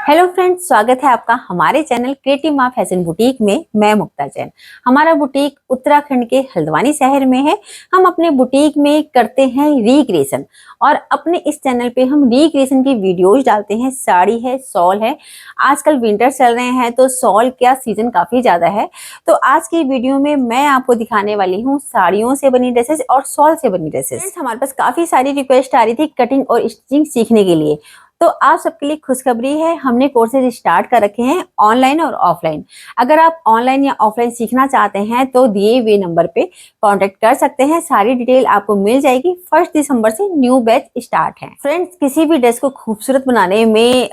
Hello friends, स्वागत है आपका हमारे चैनल क्रिएटिव माँ फैशन बुटीक में। मैं मुक्ता जैन। हमारा बुटीक उत्तराखंड के हल्द्वानी शहर में है। हम अपने बुटीक में करते हैं रिक्रिएशन और अपने इस चैनल पे हम रिक्रिएशन की वीडियोज डालते हैं। साड़ी है, शॉल है। आजकल विंटर चल रहे हैं तो शॉल का सीजन काफी ज्यादा है। तो आज की वीडियो में मैं आपको दिखाने वाली हूँ साड़ियों से बनी ड्रेसेस और शॉल से बनी ड्रेसेस। हमारे पास काफी सारी रिक्वेस्ट आ रही थी कटिंग और स्टिचिंग सीखने के लिए, तो आप सबके लिए खुशखबरी है, हमने कोर्सेज स्टार्ट कर रखे हैं ऑनलाइन और ऑफलाइन। अगर आप ऑनलाइन या ऑफलाइन सीखना चाहते हैं तो दिए हुए नंबर पे कांटेक्ट कर सकते हैं। सारी डिटेल आपको मिल जाएगी। 1 दिसंबर से न्यू बैच स्टार्ट है। फ्रेंड्स, किसी भी ड्रेस को खूबसूरत बनाने में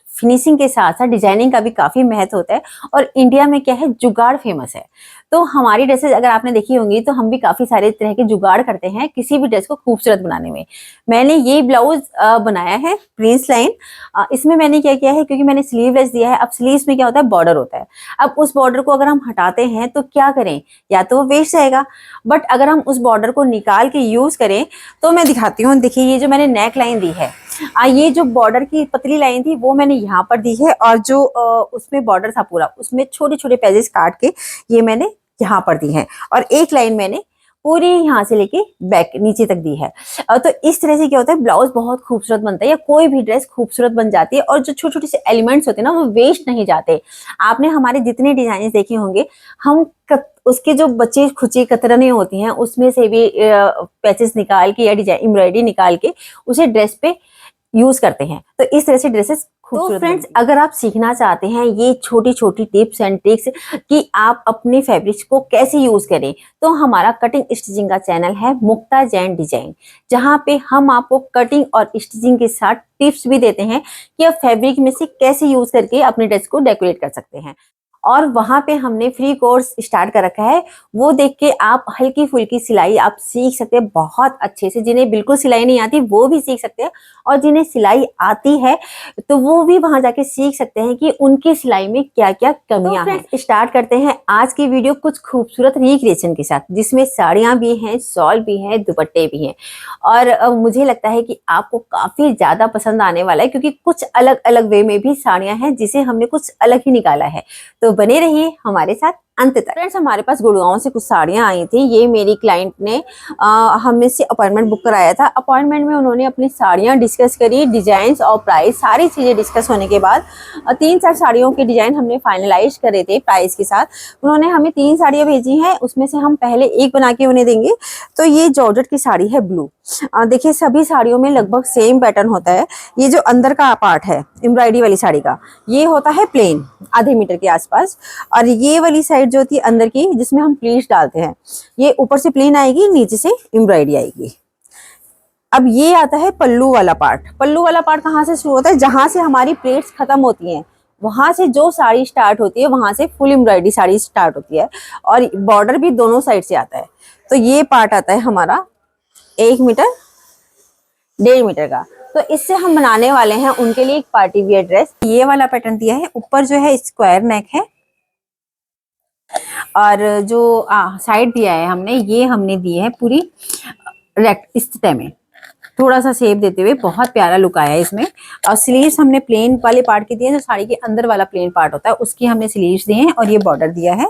फिनिशिंग के साथ साथ डिजाइनिंग का भी काफी महत्व होता है। और इंडिया में क्या है, जुगाड़ फेमस है। तो हमारी ड्रेसेस अगर आपने देखी होंगी तो हम भी काफी सारे तरह के जुगाड़ करते हैं किसी भी ड्रेस को खूबसूरत बनाने में। मैंने ये ब्लाउज बनाया है प्रिंस लाइन। इसमें मैंने क्या किया है, क्योंकि मैंने स्लीवलेस दिया है। अब स्लीव्स में क्या होता है, बॉर्डर होता है। अब उस बॉर्डर को अगर हम हटाते हैं तो क्या करें, या तो वो वेस्ट जाएगा। बट अगर हम उस बॉर्डर को निकाल के यूज करें तो मैं दिखाती हूँ। देखिए, ये जो मैंने नेक लाइन दी है, ये जो बॉर्डर की पतली लाइन थी वो मैंने यहाँ पर दी है। और जो उसमें बॉर्डर था पूरा, उसमें छोटे छोटे पेजेस काट के ये मैंने यहाँ पर दी है। और एक लाइन मैंने पूरी यहाँ से लेके बैक नीचे तक दी है। तो इस तरह से क्या होता है, ब्लाउज बहुत खूबसूरत बनता है या कोई भी ड्रेस खूबसूरत बन जाती है। और जो छोटे छोटे से एलिमेंट्स होते हैं ना, वो वेस्ट नहीं जाते। आपने हमारे जितने डिजाइन देखे होंगे, हम उसके जो बचे खुचे कतरने होती हैं उसमें से भी पैचेस निकाल के या डिजाइन एम्ब्रॉयडरी निकाल के उसे ड्रेस पे यूज करते हैं। तो इस तरह से ड्रेसेस खूबसूरत। तो फ्रेंड्स, अगर आप सीखना चाहते हैं ये छोटी छोटी टिप्स एंड ट्रिक्स कि आप अपने फैब्रिक्स को कैसे यूज करें, तो हमारा कटिंग स्टिचिंग का चैनल है मुक्ता जैन डिजाइन, जहां पे हम आपको कटिंग और स्टिचिंग के साथ टिप्स भी देते हैं कि आप फैब्रिक में से कैसे यूज करके अपने ड्रेस को डेकोरेट कर सकते हैं। और वहां पे हमने फ्री कोर्स स्टार्ट कर रखा है। वो देख के आप हल्की फुल्की सिलाई आप सीख सकते हैं बहुत अच्छे से। जिन्हें बिल्कुल सिलाई नहीं आती वो भी सीख सकते हैं, और जिन्हें सिलाई आती है तो वो भी वहां जाके सीख सकते हैं कि उनकी सिलाई में क्या क्या कमियां हैं। स्टार्ट करते हैं आज की वीडियो कुछ खूबसूरत रिक्रिएशन के साथ, जिसमें साड़ियां भी हैं, शॉल भी हैं, दुपट्टे भी हैं। और मुझे लगता है कि आपको काफी ज्यादा पसंद आने वाला है, क्योंकि कुछ अलग अलग वे में भी साड़ियां हैं जिसे हमने कुछ अलग ही निकाला है। तो बने रहिए हमारे साथ अंत तक। फ्रेंड्स, हमारे पास गुड़गांव से कुछ साड़ियां आई थी। ये मेरी क्लाइंट ने हमें से अपॉइंटमेंट बुक कराया था। अपॉइंटमेंट में उन्होंने अपनी साड़ियां डिस्कस करी, डिजाइन्स और प्राइस सारी चीजें डिस्कस होने के बाद 3-4 साड़ियों के डिजाइन हमने फाइनलाइज करे थे प्राइस के साथ। उन्होंने हमें 3 साड़ियां भेजी हैं, उसमें से हम पहले एक बना के उन्हें देंगे। तो ये जॉर्जेट की साड़ी है, ब्लू। देखिए, सभी साड़ियों में लगभग सेम पैटर्न होता है। ये जो अंदर का पार्ट है एम्ब्रॉयडरी वाली साड़ी का, ये होता है प्लेन आधे मीटर के आसपास। और ये वाली साइड जो होती है अंदर की, जिसमें हम प्लीट्स डालते हैं, ये ऊपर से प्लेन आएगी, नीचे से एम्ब्रॉयडरी आएगी। अब ये आता है पल्लू वाला पार्ट। पल्लू वाला पार्ट कहाँ से शुरू होता है, जहां से हमारी प्लेट्स खत्म होती हैं, वहां से जो साड़ी स्टार्ट होती है वहां से फुल एम्ब्रॉयडरी साड़ी स्टार्ट होती है। और बॉर्डर भी दोनों साइड से आता है। तो ये पार्ट आता है हमारा 1 मीटर 1.5 मीटर का। तो इससे हम बनाने वाले हैं उनके लिए एक पार्टी वियर ड्रेस। ये वाला पैटर्न दिया है, ऊपर जो है स्क्वायर नेक है, और जो साइड दिया है हमने, ये हमने दी है पूरी रेक्ट इस तरह में, थोड़ा सा शेप देते हुए। बहुत प्यारा लुक आया है इसमें। और स्लीव्स हमने प्लेन वाले पार्ट के दिए हैं, जो साड़ी के अंदर वाला प्लेन पार्ट होता है उसकी हमने स्लीव्स दिए हैं। और ये बॉर्डर दिया है।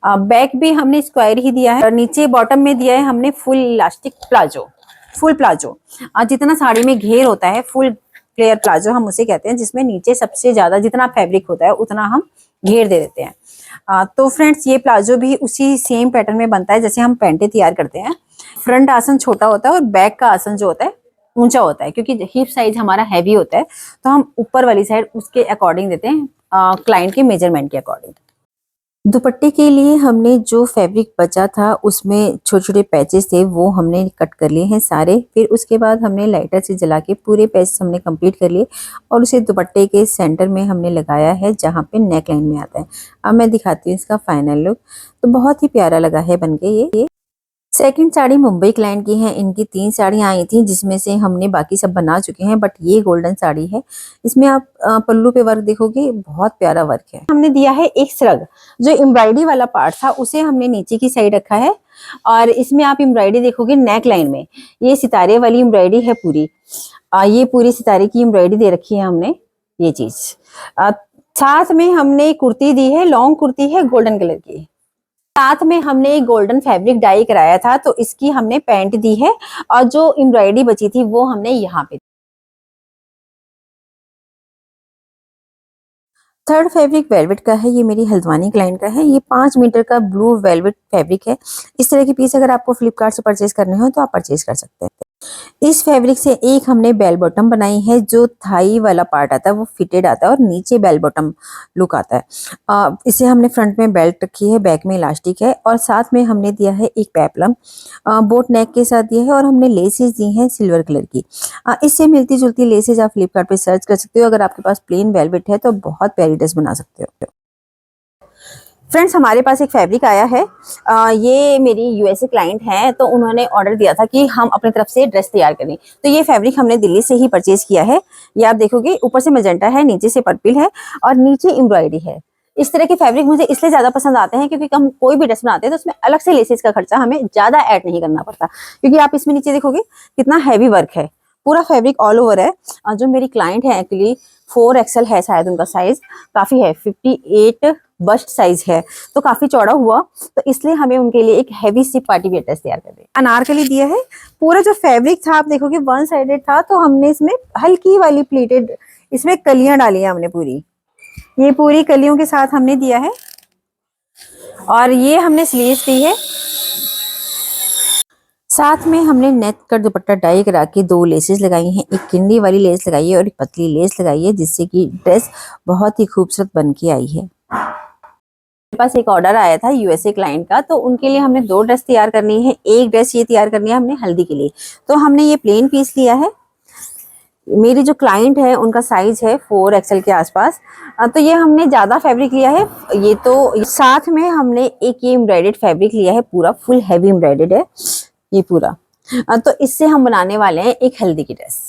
बैक भी हमने स्क्वायर ही दिया है। और नीचे बॉटम में दिया है हमने full elastic palazzo, full palazzo. जितना साड़ी में घेर होता है, फुल फ्लेयर प्लाजो हम उसे कहते हैं, जिसमें नीचे सबसे ज्यादा जितना फैब्रिक होता है उतना हम घेर दे देते हैं। तो फ्रेंड्स, ये प्लाजो भी उसी सेम पैटर्न में बनता है जैसे हम पैंटे तैयार करते हैं। फ्रंट आसन छोटा होता है और बैक का आसन जो होता है ऊंचा होता है, क्योंकि हिप साइज हमारा हैवी होता है। तो हम ऊपर वाली साइड उसके अकॉर्डिंग देते हैं, क्लाइंट के मेजरमेंट के अकॉर्डिंग। दुपट्टे के लिए हमने जो फैब्रिक बचा था उसमें छोटे छोटे पैचेस थे, वो हमने कट कर लिए हैं सारे। फिर उसके बाद हमने लाइटर से जला के पूरे पैच हमने कंप्लीट कर लिए और उसे दुपट्टे के सेंटर में हमने लगाया है, जहाँ पे नेक लाइन में आता है। अब मैं दिखाती हूँ इसका फाइनल लुक। तो बहुत ही प्यारा लगा है बनके ये। सेकंड साड़ी मुंबई क्लाइंट की है। इनकी 3 साड़ियाँ आई थी, जिसमें से हमने बाकी सब बना चुके हैं, बट ये गोल्डन साड़ी है। इसमें आप पल्लू पे वर्क देखोगे, बहुत प्यारा वर्क है। हमने दिया है एक श्रग, जो एम्ब्रॉयडरी वाला पार्ट था उसे हमने नीचे की साइड रखा है। और इसमें आप एम्ब्रॉयडरी देखोगे नेक लाइन में, ये सितारे वाली एम्ब्रॉयडरी है पूरी। ये पूरी सितारे की एम्ब्रॉयडरी दे रखी है हमने। ये चीज। साथ में हमने कुर्ती दी है, लॉन्ग कुर्ती है गोल्डन कलर की। साथ में हमने एक गोल्डन फैब्रिक डाई कराया था तो इसकी हमने पैंट दी है, और जो एम्ब्रॉयडरी बची थी वो हमने यहाँ पे। थर्ड फैब्रिक वेलवेट का है, ये मेरी हल्द्वानी क्लाइंट का है। ये 5 मीटर का ब्लू वेलवेट फैब्रिक है। इस तरह के पीस अगर आपको फ्लिपकार्ट से परचेज करने हो तो आप परचेज कर सकते हैं। इस फैब्रिक से एक हमने बेल बॉटम बनाई है, जो थाई वाला पार्ट आता है वो फिटेड आता है और नीचे बेल बॉटम लुक आता है। इसे हमने फ्रंट में बेल्ट रखी है, बैक में इलास्टिक है, और साथ में हमने दिया है एक पेपलम बोट नेक के साथ दिया है, और हमने लेसेस दी हैं सिल्वर कलर की। इससे मिलती जुलती लेसेस आप फ्लिपकार्ट पे सर्च कर सकते हो। अगर आपके पास प्लेन वेलवेट है तो बहुत प्यारी ड्रेस बना सकते हो। फ्रेंड्स, हमारे पास एक फैब्रिक आया है। ये मेरी यूएसए क्लाइंट हैं, तो उन्होंने ऑर्डर दिया था कि हम अपनी तरफ से ड्रेस तैयार करें। तो ये फैब्रिक हमने दिल्ली से ही परचेज किया है। ये आप देखोगे ऊपर से मजेंटा है, नीचे से पर्पल है, और नीचे एम्ब्रॉयडरी है। इस तरह के फैब्रिक मुझे इसलिए ज्यादा पसंद आते हैं क्योंकि हम कोई भी ड्रेस बनाते हैं तो उसमें अलग से लेसेस का खर्चा हमें ज्यादा ऐड नहीं करना पड़ता। क्योंकि आप इसमें नीचे देखोगे कितना हैवी वर्क है, पूरा फैब्रिक ऑल ओवर है। जो मेरी क्लाइंट है एक्चुअली 4XL है शायद उनका साइज, काफी है, 58 बस्ट साइज है, तो काफी चौड़ा हुआ। तो इसलिए हमें उनके लिए एक हैवी सी पार्टी वेयर ड्रेस तैयार कर दी। अनारकली दिया है। पूरा जो फैब्रिक था आप देखोगे वन साइडेड था, तो हमने इसमें हल्की वाली प्लीटेड इसमें कलियां डाली हैं हमने पूरी। ये पूरी कलियों के साथ हमने दिया है, और ये हमने स्लीव्स दी है। साथ में हमने नेट का दुपट्टा डाई करा के 2 लेसेस लगाई हैं, एक किन्नी वाली लेस लगाई है और एक पतली लेस लगाई है, जिससे कि ड्रेस बहुत ही खूबसूरत बन के आई है। मेरे पास एक ऑर्डर आया था यूएसए क्लाइंट का, तो उनके लिए हमने 2 ड्रेस तैयार करनी है। एक ड्रेस ये तैयार करनी है हमने हल्दी के लिए, तो हमने ये प्लेन पीस लिया है। मेरी जो क्लाइंट है उनका साइज है 4XL के आसपास, तो ये हमने ज्यादा फैब्रिक लिया है। ये तो साथ में हमने एक ये एम्ब्रॉयडर्ड फैब्रिक लिया है, पूरा फुल हैवी एम्ब्रॉयडर्ड है ये पूरा। तो इससे हम बनाने वाले हैं एक हल्दी की ड्रेस।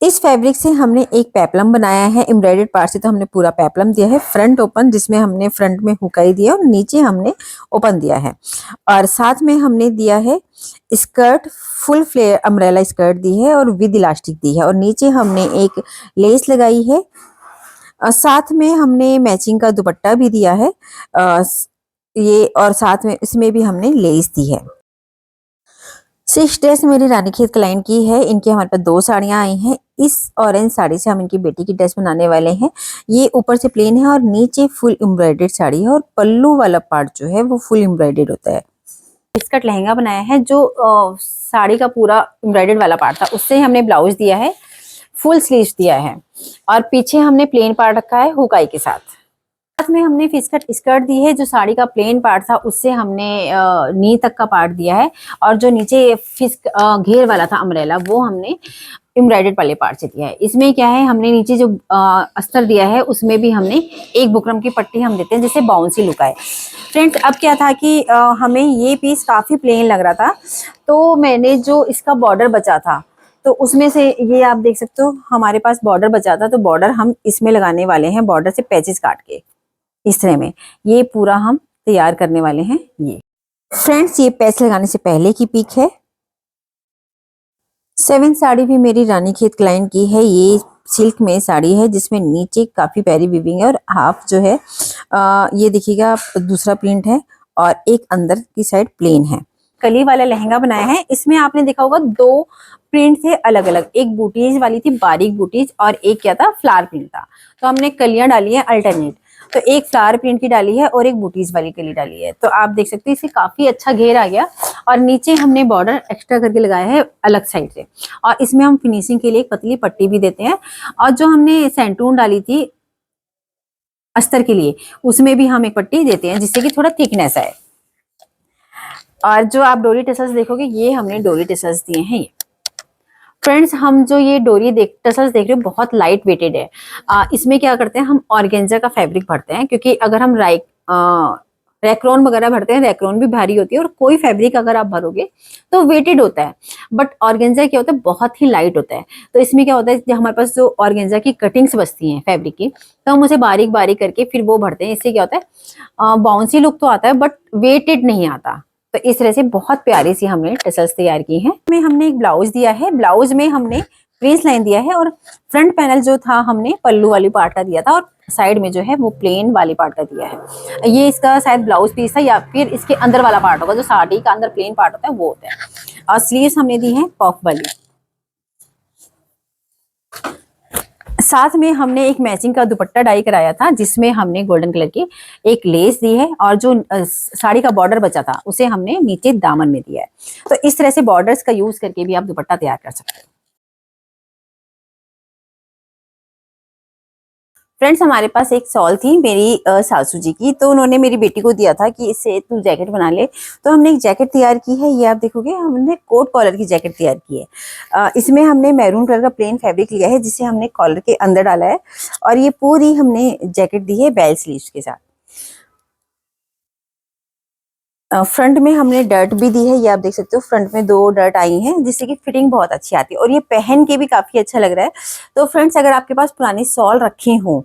इस फैब्रिक से हमने एक पेपलम बनाया है, एम्ब्रॉयडर्ड पार्ट से तो हमने पूरा पेपलम दिया है, फ्रंट ओपन, जिसमें हमने फ्रंट में हुकाई दिया और नीचे हमने ओपन दिया है। और साथ में हमने दिया है skirt, full flare umbrella skirt दी है और विद इलास्टिक दी है, और नीचे हमने एक लेस लगाई है। साथ में हमने मैचिंग का दुपट्टा भी दिया है ये, और साथ में इसमें भी हमने लेस दी है। 6 ड्रेस मेरी रानीखेत क्लाइंट की है। इनकी हमारे पास 2 साड़ियां आई हैं। इस ऑरेंज साड़ी से हम इनकी बेटी की ड्रेस बनाने वाले हैं। ये ऊपर से प्लेन है और नीचे फुल एम्ब्रॉयडर्ड साड़ी है, और पल्लू वाला पार्ट जो है वो फुल एम्ब्रॉयडर्ड होता है। इसका लहंगा बनाया है, जो साड़ी का पूरा एम्ब्रॉयडर्ड वाला पार्ट था उससे हमने ब्लाउज दिया है, फुल स्लीव्स दिया है, और पीछे हमने प्लेन पार्ट रखा है हुकाई के साथ। साथ में हमने फिस्कट स्कर्ट दी है, जो साड़ी का प्लेन पार्ट था उससे हमने नी तक का पार्ट दिया है, और जो नीचे घेर वाला था अम्ब्रेला वो हमने एम्ब्रॉयडर्ड वाले पार्ट से दिया है। इसमें क्या है, हमने नीचे जो अस्तर दिया है उसमें भी हमने एक बुकरम की पट्टी हम देते हैं जिससे बाउंसी लुक आए। फ्रेंड्स, अब क्या था कि हमें ये पीस काफी प्लेन लग रहा था, तो मैंने जो इसका बॉर्डर बचा था तो उसमें से ये आप देख सकते हो हमारे पास बॉर्डर बचा था, तो बॉर्डर हम इसमें लगाने वाले हैं, बॉर्डर से पैचेस काट के इस तरह में ये पूरा हम तैयार करने वाले हैं। ये फ्रेंड्स, ये पैच लगाने से पहले की पिक है। 7 साड़ी भी मेरी रानीखेत क्लाइंट की है। ये सिल्क में साड़ी है जिसमें नीचे काफी प्यारी वीविंग है, और हाफ जो है ये देखिएगा दूसरा प्रिंट है, और एक अंदर की साइड प्लेन है। कली वाला लहंगा बनाया है। इसमें आपने देखा होगा 2 प्रिंट थे अलग अलग, एक बूटीज वाली थी, बारीक बूटीज, और एक क्या था, फ्लावर प्रिंट था। तो हमने कलियां डाली है अल्टरनेट, तो एक फ्लावर प्रिंट की डाली है और एक बूटीज वाली कली डाली है। तो आप देख सकते हैं इससे काफी अच्छा घेर आ गया, और नीचे हमने बॉर्डर एक्स्ट्रा करके लगाया है अलग साइड से, और इसमें हम फिनिशिंग के लिए एक पतली पट्टी भी देते हैं, और जो हमने सेंटून डाली थी अस्तर के लिए उसमें भी हम एक पट्टी देते हैं जिससे कि थोड़ा थिकनेस आए। और जो आप डोरी टसल्स देखोगे ये हमने डोरी टसल्स दिए हैं। ये फ्रेंड्स, हम जो ये डोरी टसल्स देख रहे हो बहुत लाइट वेटेड है। इसमें क्या करते हैं, हम ऑर्गेन्जा का फैब्रिक भरते हैं, क्योंकि अगर हम रैक्रॉन वगैरह भरते हैं, रैक्रॉन भी भारी होती है, और कोई फैब्रिक अगर आप भरोगे तो वेटेड होता है, बट ऑर्गेन्जा क्या होता है, बहुत ही लाइट होता है। तो इसमें क्या होता है, जब हमारे पास जो ऑर्गेन्जा की कटिंग्स बचती हैं फैब्रिक की, तो हम उसे बारीक बारीक करके फिर वो भरते हैं। इससे क्या होता है, बाउंसी लुक तो आता है बट वेटेड नहीं आता। तो इस तरह से बहुत प्यारी सी हमने टसल्स तैयार की हैं। में हमने एक ब्लाउज दिया है, ब्लाउज में हमने प्रिंस लाइन दिया है और फ्रंट पैनल जो था हमने पल्लू वाली पार्ट का दिया था और साइड में जो है वो प्लेन वाली पार्ट का दिया है। ये इसका शायद ब्लाउज पीस था या फिर इसके अंदर वाला पार्ट होगा, जो साड़ी का अंदर प्लेन पार्ट होता है वो होता है। और स्लीव्स हमने दी है पफ वाली। साथ में हमने एक मैचिंग का दुपट्टा डाई कराया था जिसमें हमने गोल्डन कलर की एक लेस दी है और जो साड़ी का बॉर्डर बचा था उसे हमने नीचे दामन में दिया है। तो इस तरह से बॉर्डर्स का यूज करके भी आप दुपट्टा तैयार कर सकते हैं। फ्रेंड्स, हमारे पास एक शॉल थी मेरी सासू जी की, तो उन्होंने मेरी बेटी को दिया था कि इससे तू जैकेट बना ले। तो हमने एक जैकेट तैयार की है, ये आप देखोगे हमने कोट कॉलर की जैकेट तैयार की है। इसमें हमने मैरून कलर का प्लेन फैब्रिक लिया है जिसे हमने कॉलर के अंदर डाला है और ये पूरी हमने जैकेट दी है बेल स्लीव्स के साथ। फ्रंट में हमने डर्ट भी दी है, ये आप देख सकते हो फ्रंट में 2 डर्ट आई हैं जिससे कि फिटिंग बहुत अच्छी आती है और ये पहन के भी काफी अच्छा लग रहा है। तो फ्रेंड्स, अगर आपके पास पुरानी शॉल रखी हो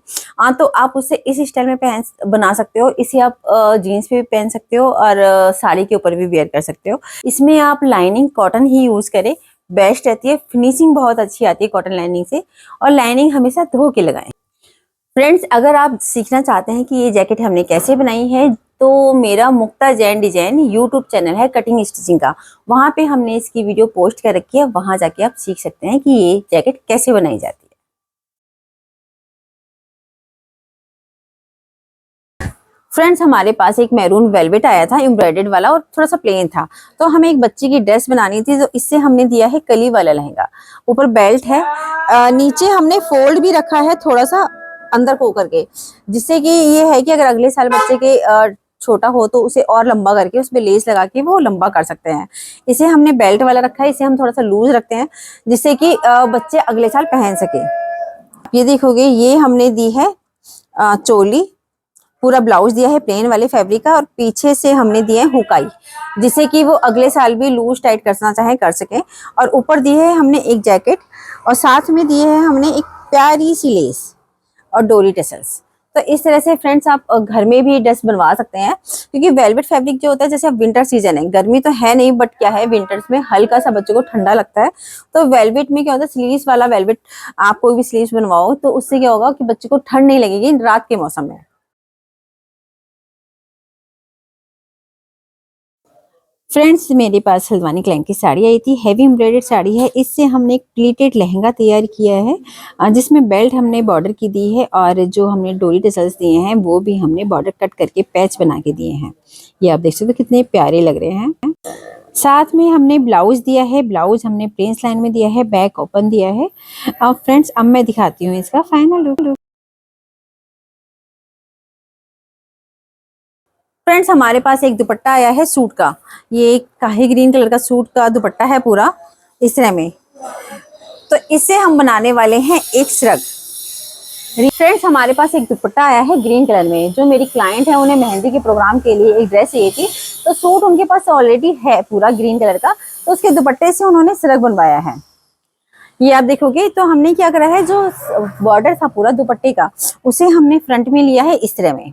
तो आप उसे इस स्टाइल में पहन बना सकते हो। इसे आप जीन्स पे भी पहन सकते हो और साड़ी के ऊपर भी वेयर कर सकते हो। इसमें आप लाइनिंग कॉटन ही यूज करें, बेस्ट रहती है, फिनिशिंग बहुत अच्छी आती है कॉटन लाइनिंग से। और लाइनिंग हमेशा धो के लगाएं। फ्रेंड्स, अगर आप सीखना चाहते हैं कि ये जैकेट हमने कैसे बनाई है तो मेरा मुक्ता जैन डिजाइन यूट्यूब चैनल है कटिंग स्टिचिंग का, वहां पे हमने इसकी वीडियो पोस्ट कर रखी है। वहां जाके आप सीख सकते हैं कि ये जैकेट कैसे बनाई जाती है। फ्रेंड्स, हमारे पास एक मैरून वेलवेट आया था एम्ब्रॉयडर्ड वाला और थोड़ा सा प्लेन था। तो हमें एक बच्ची की ड्रेस बनानी थी तो इससे हमने दिया है कली वाला लहंगा। ऊपर बेल्ट है, नीचे हमने फोल्ड भी रखा है थोड़ा सा अंदर को करके, जिससे कि ये है कि अगर अगले साल बच्चे के छोटा हो तो उसे और लंबा करके उसमें लेस लगा के वो लंबा कर सकते हैं। इसे हमने बेल्ट वाला रखा है, इसे हम थोड़ा सा लूज रखते हैं जिससे कि बच्चे अगले साल पहन सके। ये देखोगे ये हमने दी है चोली, पूरा ब्लाउज दिया है प्लेन वाले फैब्रिक का और पीछे से हमने दिए है हुकाई जिससे कि वो अगले साल भी लूज टाइट करना चाहे कर सके। और ऊपर दिए है हमने एक जैकेट और साथ में दिए है हमने एक प्यारी सी लेस और डोरी टेसल्स। तो इस तरह से फ्रेंड्स आप घर में भी ड्रेस बनवा सकते हैं, क्योंकि वेलवेट फैब्रिक जो होता है, जैसे अब विंटर सीजन है, गर्मी तो है नहीं बट क्या है विंटर्स में हल्का सा बच्चों को ठंडा लगता है। तो वेलवेट में क्या होता है, स्लीव्स वाला वेलवेट आप कोई भी स्लीव्स बनवाओ तो उससे क्या होगा कि बच्चे को ठंड नहीं लगेगी रात के मौसम में। फ्रेंड्स, मेरे पास हल्द्वानी क्लाइंट की साड़ी आई थी, हैवी एम्ब्रॉयडर्ड साड़ी है। इससे हमने एक प्लीटेड लहंगा तैयार किया है जिसमें बेल्ट हमने बॉर्डर की दी है और जो हमने डोरी टसल्स दिए हैं वो भी हमने बॉर्डर कट करके पैच बना के दिए हैं। ये आप देख सकते हो कितने प्यारे लग रहे हैं। साथ में हमने ब्लाउज दिया है, ब्लाउज हमने प्रिंस लाइन में दिया है, बैक ओपन दिया है। फ्रेंड्स, अब मैं दिखाती हूँ इसका फाइनल लुक। फ्रेंड्स, हमारे पास एक दुपट्टा आया है सूट का, ये काहे ग्रीन कलर का सूट का दुपट्टा है पूरा इस तरह में। तो इससे हम बनाने वाले हैं एक श्रग। फ्रेंड्स, हमारे पास एक दुपट्टा आया है ग्रीन कलर में, जो मेरी क्लाइंट है उन्हें मेहंदी के प्रोग्राम के लिए एक ड्रेस चाहिए थी, तो सूट उनके पास ऑलरेडी है पूरा ग्रीन कलर का, तो उसके दुपट्टे से उन्होंने श्रग बनवाया है। ये आप देखोगे तो हमने क्या करा है, जो बॉर्डर था पूरा दुपट्टे का उसे हमने फ्रंट में लिया है इस तरह में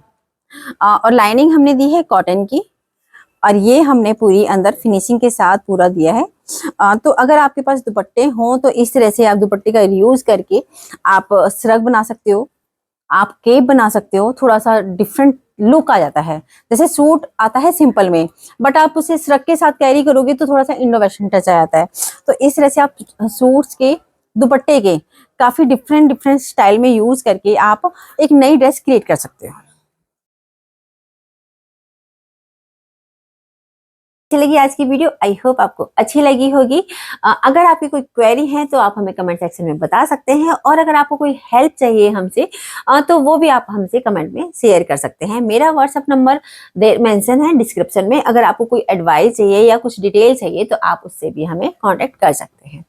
और लाइनिंग हमने दी है कॉटन की और ये हमने पूरी अंदर फिनिशिंग के साथ पूरा दिया है। तो अगर आपके पास दुपट्टे हों तो इस तरह से आप दुपट्टे का यूज करके आप श्रग बना सकते हो, आप केप बना सकते हो। थोड़ा सा डिफरेंट लुक आ जाता है, जैसे सूट आता है सिंपल में बट आप उसे श्रग के साथ कैरी करोगे तो थोड़ा सा इनोवेशन टच आ जाता है। तो इस तरह से आप सूट्स के दुपट्टे के काफी डिफरेंट डिफरेंट स्टाइल में यूज करके आप एक नई ड्रेस क्रिएट कर सकते हो। अच्छी लगी आज की वीडियो, आई होप आपको अच्छी लगी होगी। अगर आपकी कोई क्वेरी है तो आप हमें कमेंट सेक्शन में बता सकते हैं और अगर आपको कोई हेल्प चाहिए हमसे तो वो भी आप हमसे कमेंट में शेयर कर सकते हैं। मेरा व्हाट्सएप नंबर मेंशन है डिस्क्रिप्शन में। अगर आपको कोई एडवाइस चाहिए या कुछ डिटेल चाहिए तो आप उससे भी हमें कांटेक्ट कर सकते हैं।